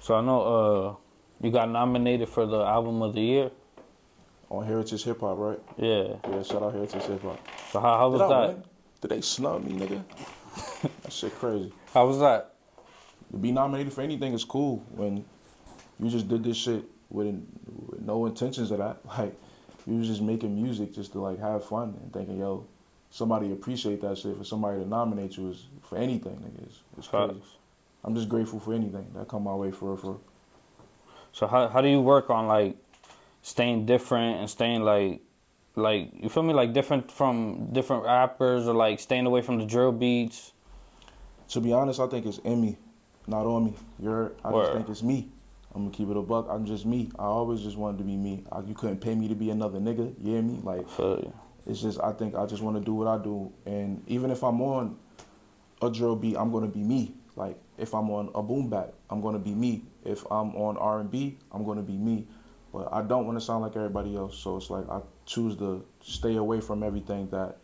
So I know you got nominated for the album of the year. On Heritage Hiphop, right? Yeah. Yeah, shout out Heritage Hiphop. So how was that? Win? Did they snub me, nigga? That shit crazy. How was that? To be nominated for anything is cool when you just did this shit with no intentions of that. Like, you was just making music just to, like, have fun and thinking, yo, somebody appreciate that shit. For somebody to nominate you is for anything, nigga. It's crazy. I'm just grateful for anything that come my way for real. So how do you work on, like, staying different and staying, like, you feel me, like, different from different rappers, or, like, staying away from the drill beats? To be honest, I think it's in me, not on me. I just think it's me. I'm gonna keep it a buck. I'm just me. I always just wanted to be me. You couldn't pay me to be another nigga. You hear me? Like, it's just, I think I just want to do what I do. And even if I'm on a drill beat, I'm gonna be me. Like, if I'm on a boom bap, I'm gonna be me. If I'm on R&B, I'm gonna be me. But I don't want to sound like everybody else. So it's like I choose to stay away from everything that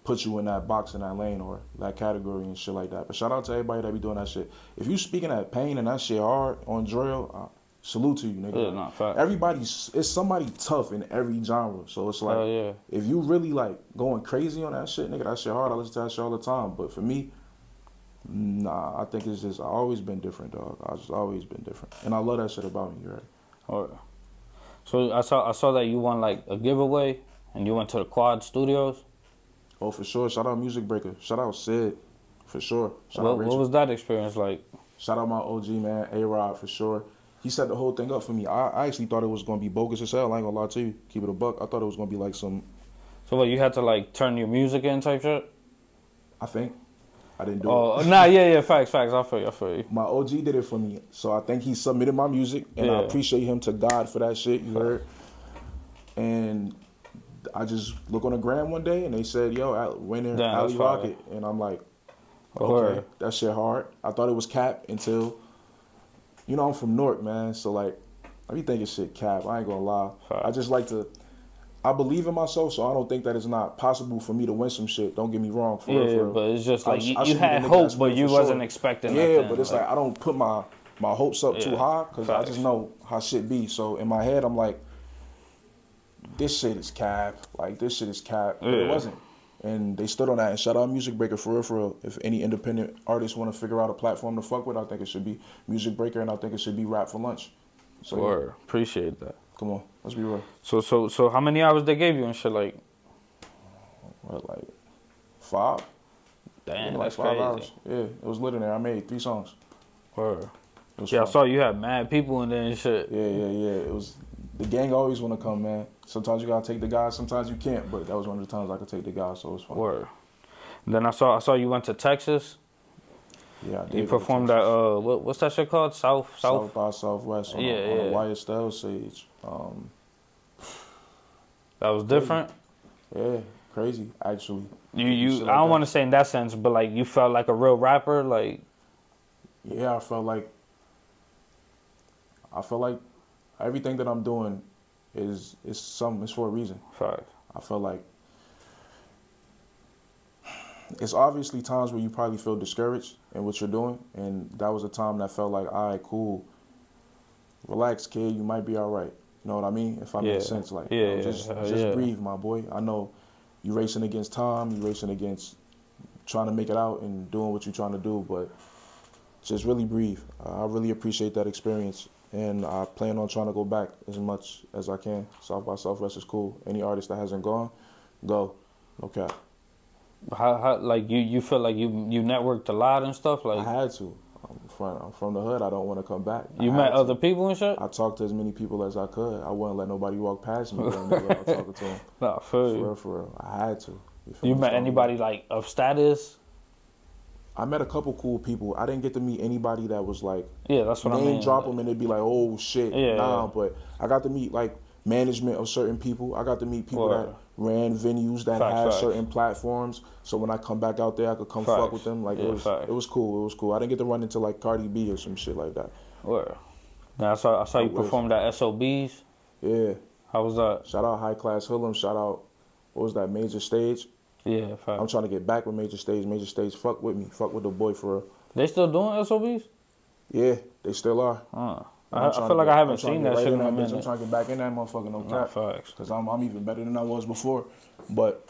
puts you in that box, in that lane, or that category and shit like that. But shout out to everybody that be doing that shit. If you speaking that pain and that shit hard on drill, salute to you, nigga. Yeah, it's somebody tough in every genre. So it's like, if you really like going crazy on that shit, nigga, that shit hard. I listen to that shit all the time. But for me, nah, I think it's just, I always been different, dog. I just always been different. And I love that shit about me, right? So I saw that you won, like, a giveaway and you went to the Quad Studios. Oh, for sure. Shout out Music Breaker. Shout out Sid, for sure. Shout out Rachel. What was that experience like? Shout out my OG, man, A-Rod, for sure. He set the whole thing up for me. I actually thought it was going to be bogus as hell. I ain't going to lie to you. Keep it a buck. I thought it was going to be like some... So what, you had to, like, turn your music in type shit? I think. I didn't do it. Oh, nah, yeah, facts. I feel you. My OG did it for me. So I think he submitted my music, and I appreciate him to God for that shit, you heard? And... I just look on the gram one day and they said, yo, winner, Ali Rocket. And I'm like, okay, that shit hard. I thought it was cap until, you know, I'm from Newark, man. So, like, I be thinking shit cap. I ain't gonna lie. I just like to, I believe in myself, so I don't think that it's not possible for me to win some shit. Don't get me wrong. For real. But it's just like, you had hope, but you wasn't expecting that. Yeah, but it's like, I don't put my hopes up too high because I just know how shit be. So, in my head, I'm like, this shit is cap. Like, this shit is cap. But it wasn't. And they stood on that. And shout out Music Breaker, for real. If any independent artists want to figure out a platform to fuck with, I think it should be Music Breaker, and I think it should be Rap for Lunch. So, appreciate that. Come on, let's be real. So how many hours they gave you and shit, like? What, like 5? Damn, like that's 5 crazy. hours. Yeah, it was lit in there. I made 3 songs. Yeah, I saw you had mad people in there and shit. Yeah. It was... The gang always want to come, man. Sometimes you gotta take the guys, sometimes you can't. But that was one of the times I could take the guys, so it was fun. Then I saw you went to Texas. Yeah, I did. You performed at what's that shit called? South by Southwest on a YSL stage. That was different. Yeah, crazy actually. I don't want to say in that sense, but like you felt like a real rapper, like. Yeah, I felt like everything that I'm doing is for a reason. I feel like it's obviously times where you probably feel discouraged in what you're doing, and that was a time that felt like, all right, cool, relax, kid, you might be all right. You know what I mean? If I make sense, like, just breathe, my boy. I know you racing against time, you racing against trying to make it out and doing what you're trying to do, but just really breathe. I really appreciate that experience. And I plan on trying to go back as much as I can. South by Southwest is cool. Any artist that hasn't gone, go. No cap. How like you feel like you networked a lot and stuff? Like, I had to. I'm from the hood. I don't want to come back. You met other people and shit? I talked to as many people as I could. I wouldn't let nobody walk past me without talking to them. Nah, for real. I had to. You met anybody like of status? I met a couple cool people. I didn't get to meet anybody that was like, that's what I mean. Name drop them and they'd be like, oh shit, but I got to meet like management of certain people. I got to meet people that ran venues that had certain platforms. So when I come back out there, I could come fuck with them. Like it was cool. I didn't get to run into like Cardi B or some shit like that. Now I saw you perform that SOBs. Yeah. How was that? Shout out High Class Hoodlum. Shout out, what was that, Major Stage? Yeah, I'm trying to get back with Major Stage. Major Stage, fuck with me. Fuck with the boy for real. They still doing SOBs? Yeah, they still are. I feel like I haven't seen that shit in a minute. I'm trying to get back in that motherfucker, no cap. Facts. Because I'm even better than I was before. But,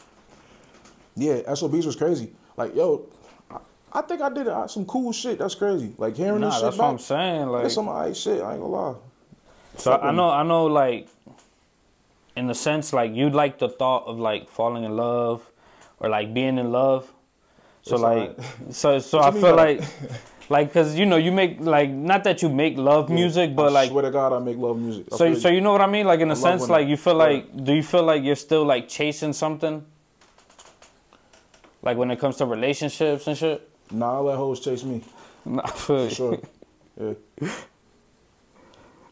yeah, SOBs was crazy. Like, yo, I think I did some cool shit. That's crazy. Like, hearing this shit that's back, what I'm saying. Like, that's some alright shit. I ain't gonna lie. So I know, like, in the sense, like, you like the thought of, like, falling in love or, like, being in love. So, it's like, right. so I feel like, cause you know, you make, like, not that you make love music, but I like, swear to God, I make love music. So you know what I mean? Like, in a sense, like, you feel like, do you feel like you're still, like, chasing something? Like, when it comes to relationships and shit? Nah, I let hoes chase me. Nah, for sure. Yeah.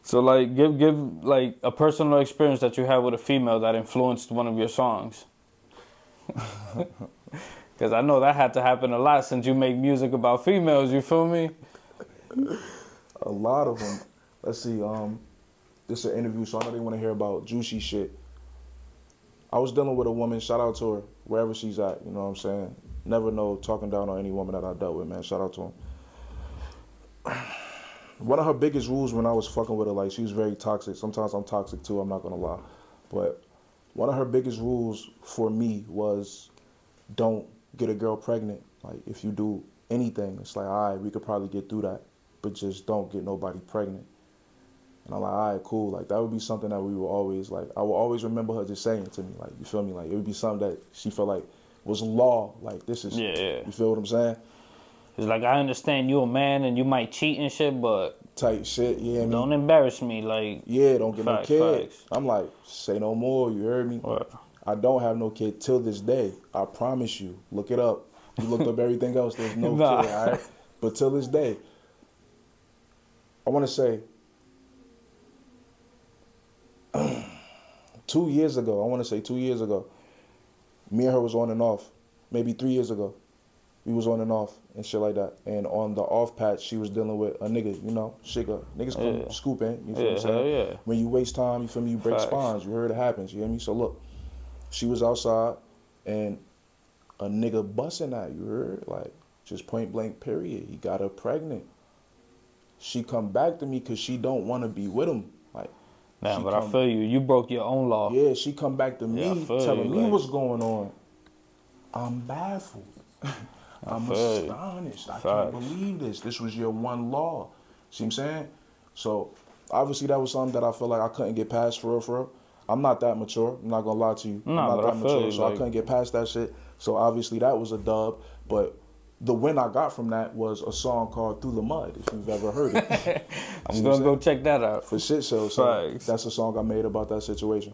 So, like, give, like, a personal experience that you had with a female that influenced one of your songs. Because I know that had to happen a lot since you make music about females, you feel me? A lot of them. Let's see, this is an interview, so I know they want to hear about juicy shit. I was dealing with a woman, shout out to her, wherever she's at, you know what I'm saying? Never know, talking down on any woman that I dealt with, man, shout out to him. One of her biggest rules when I was fucking with her, like, she was very toxic. Sometimes I'm toxic too, I'm not gonna lie. But one of her biggest rules for me was don't get a girl pregnant. Like, if you do anything, it's like, all right, we could probably get through that, but just don't get nobody pregnant. And I'm like, all right, cool. Like, that would be something that we would always, like, I will always remember her just saying it to me. Like, you feel me? Like, it would be something that she felt like was law. Like, this is, you feel what I'm saying? It's like, I understand you a man and you might cheat and shit, but type shit, yeah. Don't embarrass me, like. Yeah, don't get no kid. Facts. I'm like, say no more, you heard me? What? I don't have no kid till this day. I promise you. Look it up. You looked up everything else, there's no kid, all right? But till this day, I want to say, 2 years ago, me and her was on and off. Maybe 3 years ago, we was on and off and shit like that. And on the off patch, she was dealing with a nigga, you know, shigga. Niggas come scooping, you feel what I'm saying? Yeah. When you waste time, you feel me, you break spines. You heard it happens, you hear me? So look, she was outside and a nigga busting at you, heard? Like, just point blank period. He got her pregnant. She come back to me because she don't want to be with him. Like, nah, but I feel you. You broke your own law. Yeah, she come back to me telling me what's going on. I'm baffled. I'm astonished. I can't believe this. This was your one law. See what I'm saying? So, obviously, that was something that I feel like I couldn't get past for real, for real. I'm not that mature. I'm not going to lie to you. I'm not that mature, so I couldn't get past that shit. So, obviously, that was a dub. But the win I got from that was a song called Through the Mud, if you've ever heard it. I'm going to go check that out. For Sxsw. So, that's a song I made about that situation.